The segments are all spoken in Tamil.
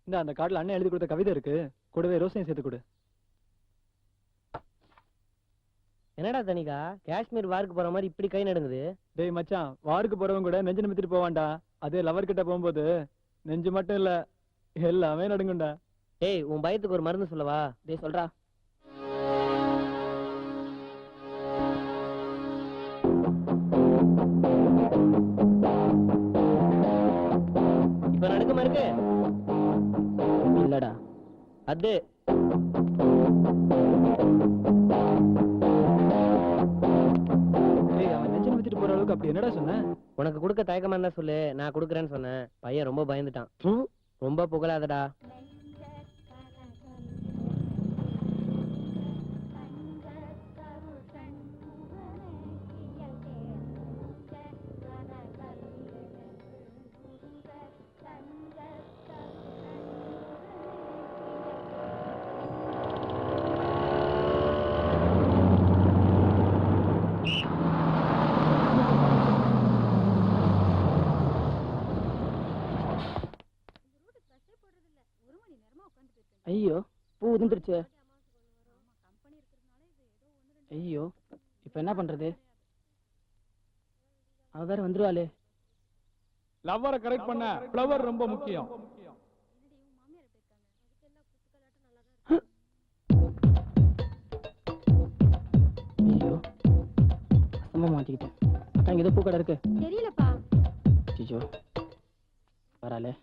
இந்த அந்த கார்டுல அண்ணன் எழுதி கொடுத்த கவிதை இருக்கு, கூடவே ரோசையும் சேர்த்து கொடு. என்னடா தனிகா, காஷ்மீர் வாருக்கு போற மாதிரி இப்படி கை நடுங்குது? டேய் மச்சான், வாருக்கு போறவங்க கூட நெஞ்சு நிமித்திட்டு போவான்டா. அதே லவர் கிட்ட போகும்போது நெஞ்சு மட்டும் இல்ல, எல்லாமே நடுங்குண்டா. டேய், உன் பயத்துக்கு ஒரு மருந்து சொல்லவா? டேய் சொல்றா. இப்ப நடுக்கமா இருக்கு இல்லடா. அது டேய், அவன் நெஞ்சு நிமித்திட்டு போற அளவுக்கு அப்படி என்னடா சொன்ன? உனக்கு கொடுக்க தயக்கமா இருந்தா சொல்லு, நான் கொடுக்குறேன்னு சொன்னேன். பையன் ரொம்ப பயந்துட்டான். ரொம்ப புகழாதடா. ஐயோ, பூ உதிர்ந்துருச்சு. ஐயோ, இப்ப என்ன பண்றது? அவ வேற வந்துருவாளே. லவ்வரை கரெக்ட் பண்ண ஃப்ளவர் ரொம்ப முக்கியம். ஐயோ, அசமா மாட்டிக்கிட்டேன். அக்கா, இங்க ஏதோ பூக்கடை இருக்கு. தெரியலப்பா. ஐயோ, வராளே.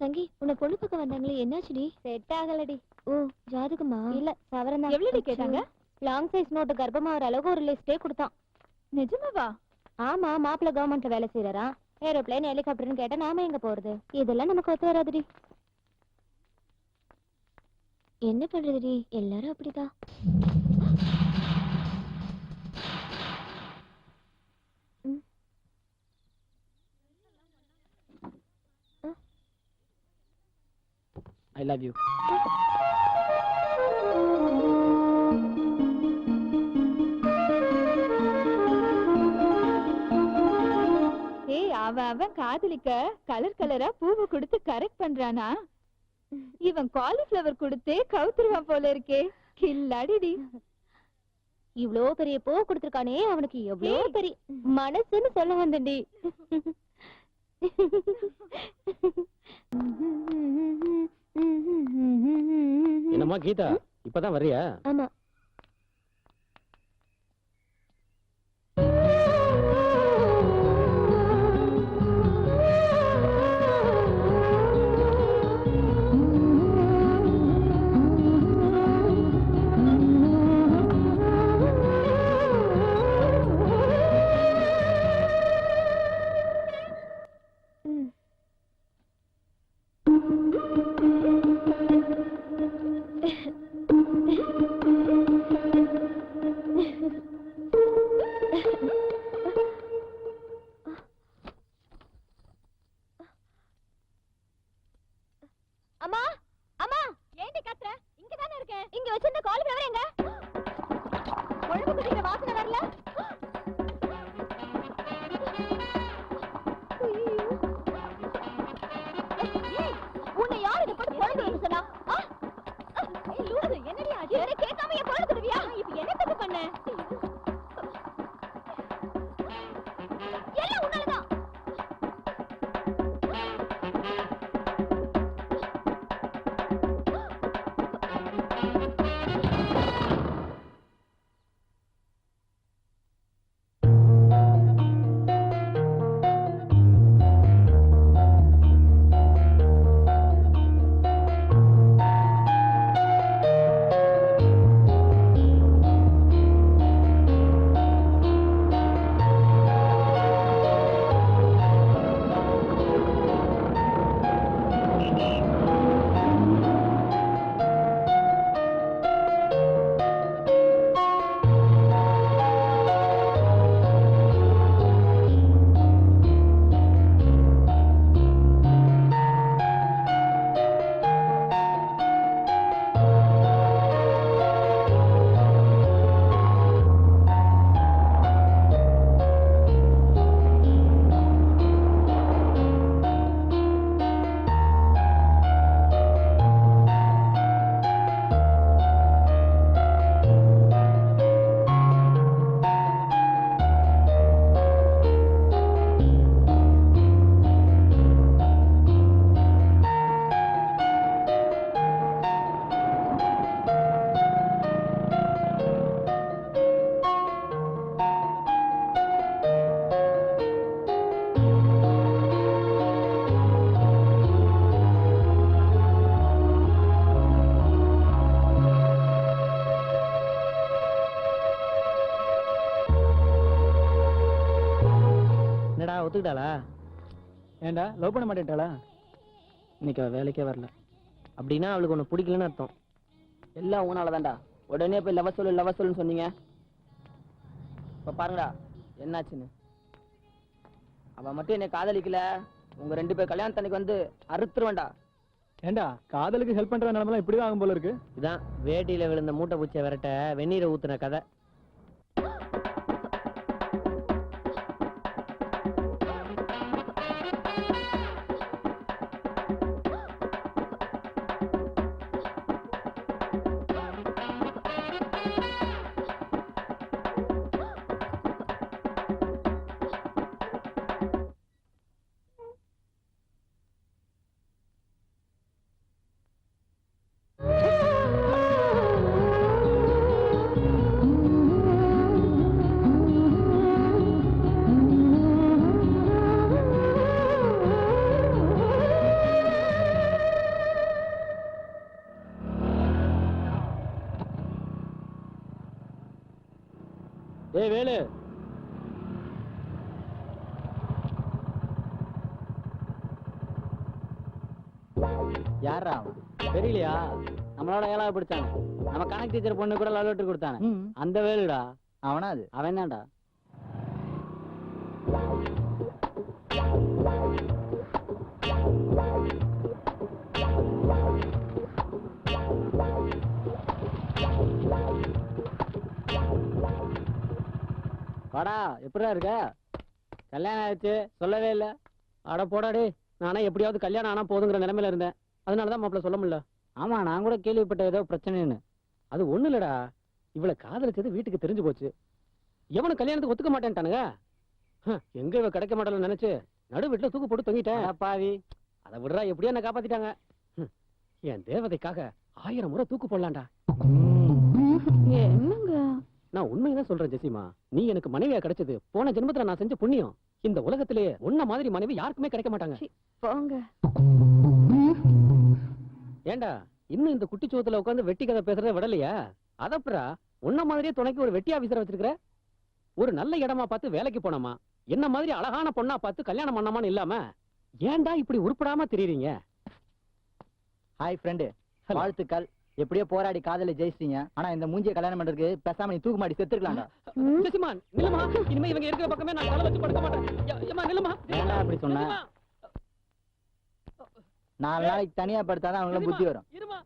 சங்கி, உன்னை பொண்ணு பக்கம் வந்தாங்களே, என்னாச்சுடி? செட் ஆகலடி. ஓ, ஜாதகமா? இல்ல, சவரன். எவ்வளவு கேட்டாங்க? லாங் சைஸ் நோட்டு கர்ப்பமா வர அளவுக்கு ஒரு லிஸ்டே கொடுத்தான். நிஜமாவா? ஆமா, மாப்பிள்ள கவர்மெண்ட்ல வேலை செய்யறா. ஏரோப்ளேன், ஹெலிகாப்டர்னு கேட்டா நாம எங்க போறது? இதெல்லாம் நமக்கு ஒத்து வராதுடி. என்ன பண்றதுடி, எல்லாரும் அப்படிதான். I love you. ஏய், அவன் காதலிக்க கலர் கலரா பூவை கொடுத்து கரெக்ட் பண்றானா? இவன் காலிஃபிளவர் கொடுத்தே கவுத்துருவான் போல இருக்கே. கில்லாடிடி. இவ்ளோ பெரிய பூ கொடுத்திருக்கானே, அவனுக்கு எவ்வளோ பெரிய மனசுன்னு சொல்ல வந்தடி. என்னம்மா கீதா, இப்பதான் வர்றியா? ஆமா. அம்மா, அம்மா, ஏண்டி கத்துற? இங்க தானே இருக்கேன். இங்க வச்சிருந்த காலிஃபிளவர் எங்க? குழம்பு குடிக்கிற வாசனை வரல. ஏய், உன்னை யார் இத போட்டு குழம்பு வைக்க சொன்னா? ஏய் லூசு, என்னடி ஆச்சு? வேற கேட்காம ஏன் குழம்பு குடுவியா? இப்போ என்ன தப்பு பண்ண? எல்லாம் உன்னாலதான். ஒத்துக்கிட்டாளா? ஏன்டா லவ் பண்ண மாட்டேன்ட்டாளா? இன்னைக்கு அவ வேலைக்கே வரல. அப்படின்னா அவளுக்கு உன்னை பிடிக்கலன்னு அர்த்தம். எல்லாம் உங்களால தான்டா. உடனே போய் லவ் சொல்லுன்னு சொன்னீங்க. இப்ப பாருங்கடா என்னாச்சுன்னு. அவ மட்டும் என்னை காதலிக்கல, உங்க 2 பேர் கல்யாணத்தன்னைக்கு வந்து அறுத்துருவேன்டா. ஏன்டா காதலுக்கு ஹெல்ப் பண்ற நிலமெல்லாம் இப்படிதான் ஆகும் போல இருக்கு. இதான் வேட்டியில விழுந்த மூட்டை பூச்சியை விரட்ட வெந்நீரை ஊத்துன கதை. ஏய் வேலு, யாரா அவன்? தெரியலையா? நம்மளோட ஏழாவது பிடிச்சாங்க. நம்ம கணக்கு டீச்சர் பொண்ணு கூட லவ் லெட்டர் கொடுத்தானே, அந்த வேலுடா. அவனா அது? அவன் தான்டா. வாடா, எப்படிடா இருக்க? கல்யாணம் ஆயிடுச்சு, சொல்லவே இல்ல. அட போடாடே, நானா எப்படியாவது கல்யாணம் ஆனா போதுங்கிற நிலைமையில இருந்தேன். அதனாலதான் மாப்பிள்ள சொல்ல முடியல. ஆமா, நான் கூட கேள்விப்பட்ட ஏதோ பிரச்சனைன்னு. அது ஒண்ணு இல்லடா, இவளை காதலிச்சது வீட்டுக்கு தெரிஞ்சு போச்சு. எவனும் கல்யாணத்துக்கு ஒத்துக்க மாட்டேன்ட்டானுங்க. எங்க இவ கிடைக்க மாட்டான்னு நினைச்சு நடு வீட்டுல தூக்கு போட்டு தொங்கிட்டேன். பாவி, அதை விடுறா, எப்படியா என்ன காப்பாத்திட்டாங்க. என் தேவதைக்காக 1000 முறை தூக்கு போடலாம்டா. என்னங்க? நான் உண்மையதான் சொல்றேன் ஜெசிமா, நீ எனக்கு மனைவியா கிடைச்சது போன ஜென்மத்துல நான் செஞ்ச புண்ணியம். இந்த உலகத்திலேயே உன்ன மாதிரி மனைவி யாருக்குமே கிடைக்க மாட்டாங்க. போங்க. ஏண்டா இன்னும் இந்த குட்டிச்சுவத்துல உட்காந்து வெட்டி கதை பேசுறத விடலையா? அதப்புறா உன்ன மாதிரியே துணைக்கு ஒரு வெட்டி ஆபீசரை வச்சிருக்கிற. ஒரு நல்ல இடமா பார்த்து வேலைக்கு போனோமா, என்ன மாதிரி அழகான பொண்ணா பார்த்து கல்யாணம் பண்ணாமான்னு இல்லாம ஏன்டா இப்படி உருப்படாம தெரியுறீங்க? ஹாய் ஃப்ரெண்டு, வாழ்த்துக்கள். எப்படியோ போராடி காதல ஜெயிச்சிட்டீங்க. ஆனா இந்த மூஞ்சிய கல்யாணம் பண்றதுக்கு பேசாம நீ தூக்கு மாட்டி செத்துக்கலாம்டா. ஜெசிமா நில்லுமா, இனிமே இவங்க இருக்கிற பக்கமே நான் தலை வச்சு படுக்க மாட்டேன். ஏம்மா நில்லுமா. ஏன்டா அப்படி சொன்ன? 4 நாளைக்கு தனியா படுத்தாதான் அவங்களுக்கு புத்தி வரும். இருமா.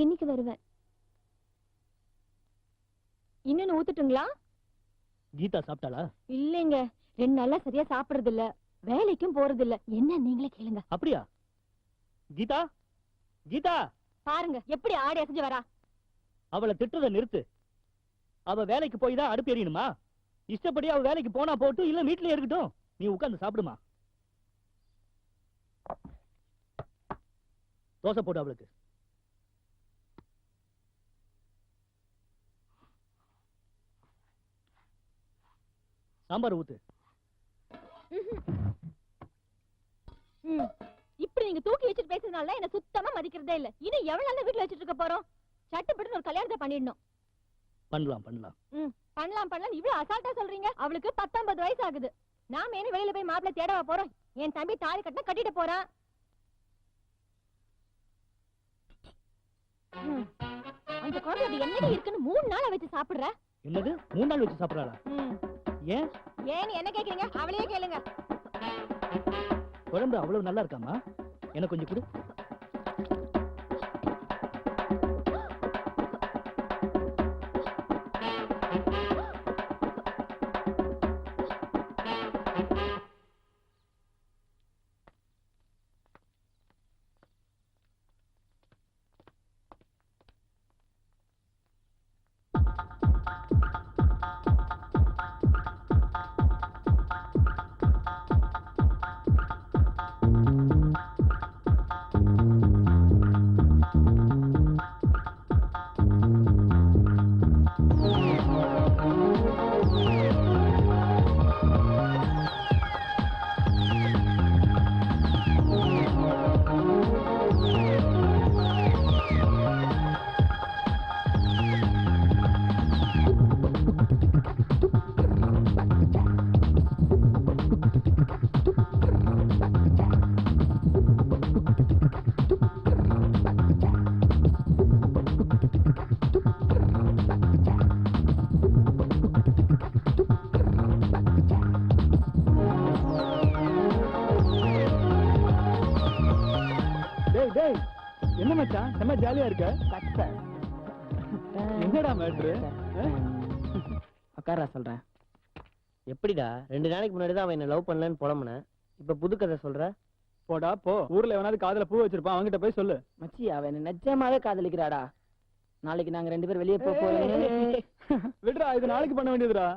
இன்னைக்கு வருவேன். இன்னும் ஊத்துட்டுங்களா? கீதா சாப்பிட்டாளா? இல்லைங்க, 2 நாளா சரியா சாப்பிடுறது இல்ல, வேலைக்கும் போறது இல்ல. என்ன நீங்களே கேளுங்க. அப்படியா? கீதா, கீதா பாருங்க எப்படி ஆடி அசைஞ்சு வரா. அவளை திட்டுறத நிறுத்து. அவ வேலைக்கு போய் தான் அடுப்பு எறியணுமா? இஷ்டப்படி அவ வேலைக்கு போனா போட்டு, இல்ல வீட்லயே இருக்கட்டும். நீ உட்கார்ந்து சாப்பிடுமா. தோசை போட்டு அவளுக்கு. சாம்பார் ஊத்து. இப்படி நீங்க தூக்கி வச்சுட்டு பேசுறதுனால என்ன சுத்தமா மதிக்கிறதே இல்ல. இன்னும் எவ்வளவு நாள் வீட்டுல வச்சிட்டு இருக்க போறோம்? சட்டுப்பட்டு ஒரு கல்யாணத்தை பண்ணிடணும். பண்ணலாம். பண்ணலாம் இவ்வளவு அசால்ட்டா சொல்றீங்க. அவளுக்கு 19 வயசு ஆகுது. நாம என்ன வெளியில போய் மாப்பிள்ளை தேடவா போறோம்? என் தம்பி தாலி கட்டினா கட்டிட்டு போறான். அந்த குழந்தை என்னடி இருக்குன்னு 3 நாளா வச்சு சாப்பிடுற. என்னது 3 நாள் வச்சு சாப்பிடறாளா? ஏன் என்ன கேக்குறீங்க? அவளையே கேளுங்க. குழம்பு அவ்வளவு நல்லா இருக்காமா? எனக்கு கொஞ்சம் கொடு. என்ன மச்சான் செம்ம ஜாலியா இருக்க? கத்த என்னடா மேட்ரு? உட்காரா சொல்றேன். எப்படிடா 2 நாளைக்கு முன்னாடி தான் அவன் என்ன லவ் பண்ணலன்னு புலம்புனேன். இப்ப புது கதை சொல்ற? போடா போ. ஊர்ல எவனாவது காதுல பூ வச்சிருப்பான், அவன்கிட்ட போய் சொல்லு. மச்சி அவ என்ன நிஜமாவே காதலிக்கிறாடா. நாளைக்கு நாங்க 2 பேரும் வெளியே போறோம். விடுறா, இது நாளைக்கு பண்ண வேண்டியதுடா.